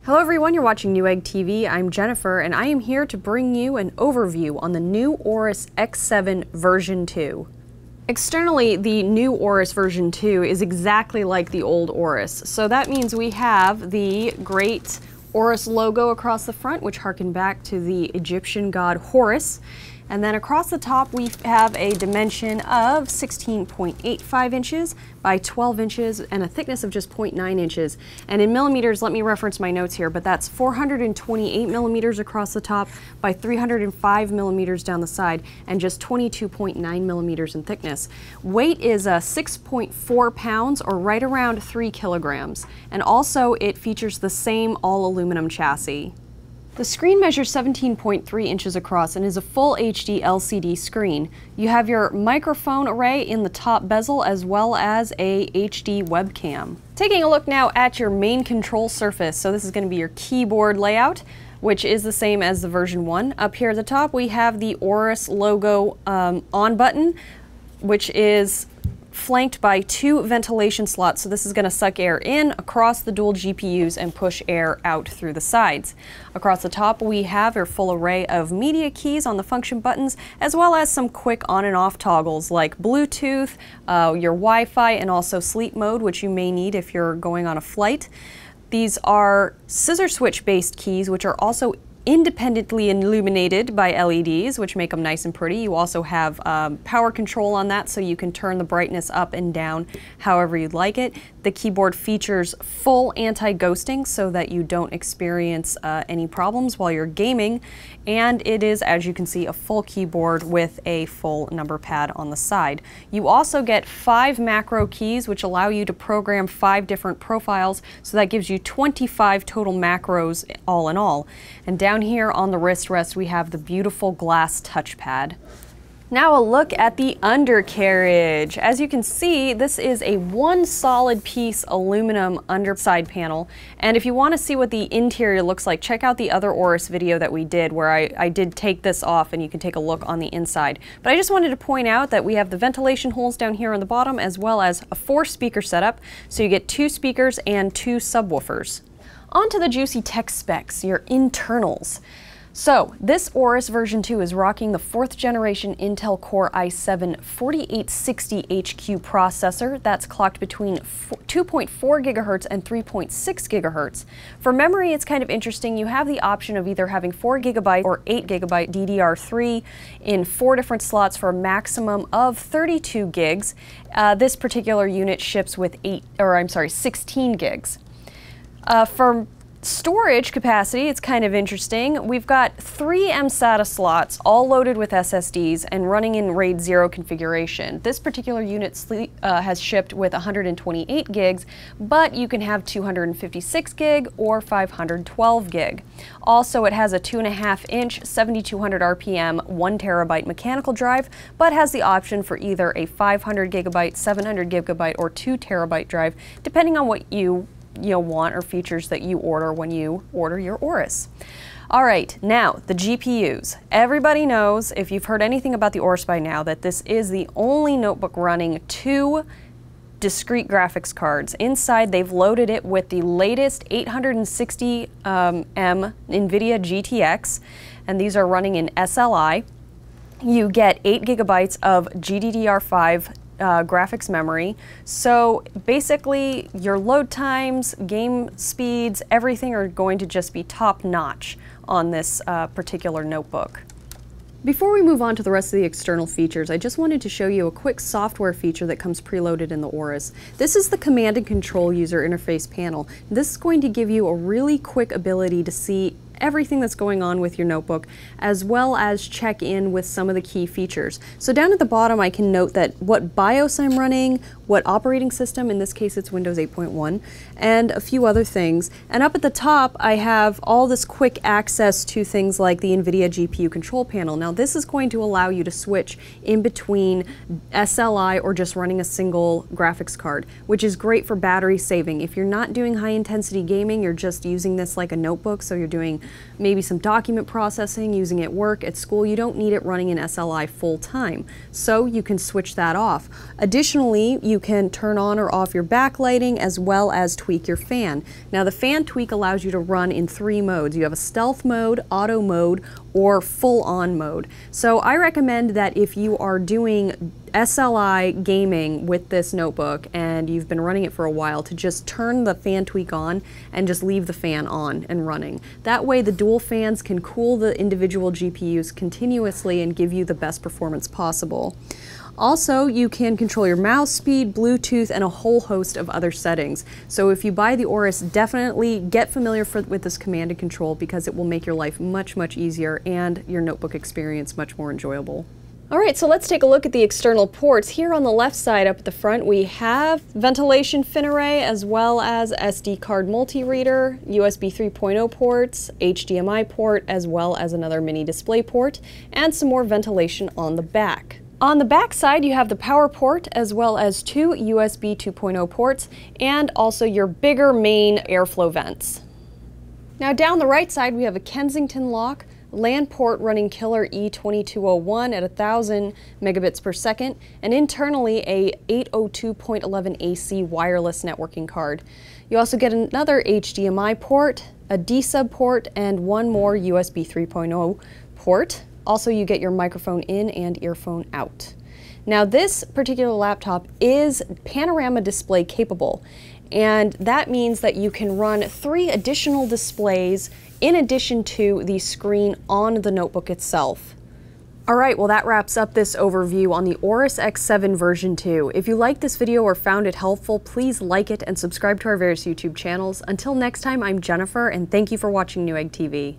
Hello everyone, you're watching Newegg TV. I'm Jennifer and I am here to bring you an overview on the new Aorus X7 version 2. Externally, the new Aorus version 2 is exactly like the old Aorus. So that means we have the great Aorus logo across the front, which harken back to the Egyptian god Horus. And then across the top we have a dimension of 16.85 inches by 12 inches and a thickness of just 0.9 inches. And in millimeters, let me reference my notes here, but that's 428 millimeters across the top by 305 millimeters down the side and just 22.9 millimeters in thickness. Weight is 6.4 pounds or right around 3 kilograms. And also it features the same all aluminum chassis. The screen measures 17.3 inches across and is a full HD LCD screen. You have your microphone array in the top bezel as well as a HD webcam. Taking a look now at your main control surface, so this is going to be your keyboard layout, which is the same as the version 1. Up here at the top we have the Aorus logo on button, which is flanked by 2 ventilation slots, so this is going to suck air in across the dual GPUs and push air out through the sides. Across the top we have your full array of media keys on the function buttons, as well as some quick on and off toggles like Bluetooth, your Wi-Fi, and also sleep mode, which you may need if you're going on a flight. These are scissor switch based keys, which are also independently illuminated by LEDs, which make them nice and pretty. You also have power control on that, so you can turn the brightness up and down however you'd like it. The keyboard features full anti-ghosting so that you don't experience any problems while you're gaming, and it is, as you can see, a full keyboard with a full number pad on the side. You also get 5 macro keys, which allow you to program 5 different profiles, so that gives you 25 total macros all in all. And down here on the wrist rest we have the beautiful glass touchpad. Now a look at the undercarriage. As you can see, this is a one solid piece aluminum underside panel, and if you want to see what the interior looks like, check out the other Aorus video that we did where I did take this off and you can take a look on the inside. But I just wanted to point out that we have the ventilation holes down here on the bottom, as well as a 4 speaker setup, so you get 2 speakers and 2 subwoofers. On to the juicy tech specs, your internals. So this Aorus version 2 is rocking the 4th generation Intel Core i7-4860HQ processor that's clocked between 2.4 gigahertz and 3.6 gigahertz. For memory, it's kind of interesting. You have the option of either having 4 gigabyte or 8 gigabyte DDR3 in 4 different slots for a maximum of 32 gigs. This particular unit ships with 16 gigs. For storage capacity, it's kind of interesting. We've got 3 mSATA slots, all loaded with SSDs and running in RAID 0 configuration. This particular unit has shipped with 128 gigs, but you can have 256 gig or 512 gig. Also, it has a 2.5-inch 7200 RPM 1 terabyte mechanical drive, but has the option for either a 500 gigabyte, 700 gigabyte, or 2 terabyte drive, depending on what you want or features that you order when you order your Aorus. All right, now the GPUs. Everybody knows, if you've heard anything about the Aorus by now, that this is the only notebook running 2 discrete graphics cards. Inside, they've loaded it with the latest 860M Nvidia GTX, and these are running in SLI. You get 8 gigabytes of GDDR5 graphics memory. So basically your load times, game speeds, everything are going to just be top notch on this particular notebook. Before we move on to the rest of the external features, I just wanted to show you a quick software feature that comes preloaded in the Aorus. This is the command and control user interface panel. This is going to give you a really quick ability to see everything that's going on with your notebook, as well as check in with some of the key features. So down at the bottom I can note that what BIOS I'm running, what operating system, in this case it's Windows 8.1, and a few other things. And up at the top I have all this quick access to things like the Nvidia GPU control panel. Now this is going to allow you to switch in between SLI or just running a single graphics card, which is great for battery saving. If you're not doing high intensity gaming, you're just using this like a notebook, so you're doing maybe some document processing, using it at work, at school, you don't need it running in SLI full time. So you can switch that off. Additionally, you can turn on or off your backlighting as well as tweak your fan. Now the fan tweak allows you to run in 3 modes. You have a stealth mode, auto mode, or full on mode. So I recommend that if you are doing SLI gaming with this notebook and you've been running it for a while, to just turn the fan tweak on and just leave the fan on and running. That way the dual fans can cool the individual GPUs continuously and give you the best performance possible. Also, you can control your mouse speed, Bluetooth, and a whole host of other settings. So if you buy the Aorus, definitely get familiar with this command and control, because it will make your life much, much easier and your notebook experience much more enjoyable. Alright, so let's take a look at the external ports. Here on the left side up at the front we have ventilation fin array as well as SD card multi-reader, USB 3.0 ports, HDMI port, as well as another mini display port, and some more ventilation on the back. On the back side you have the power port as well as 2 USB 2.0 ports and also your bigger main airflow vents. Now down the right side we have a Kensington lock, LAN port running Killer E2201 at 1000 megabits per second, and internally a 802.11 AC wireless networking card. You also get another HDMI port, a D-sub port, and one more USB 3.0 port. Also, you get your microphone in and earphone out. Now, this particular laptop is panorama display capable, and that means that you can run 3 additional displays in addition to the screen on the notebook itself. Alright, well that wraps up this overview on the Aorus X7 version 2. If you liked this video or found it helpful, please like it and subscribe to our various YouTube channels. Until next time, I'm Jennifer, and thank you for watching Newegg TV.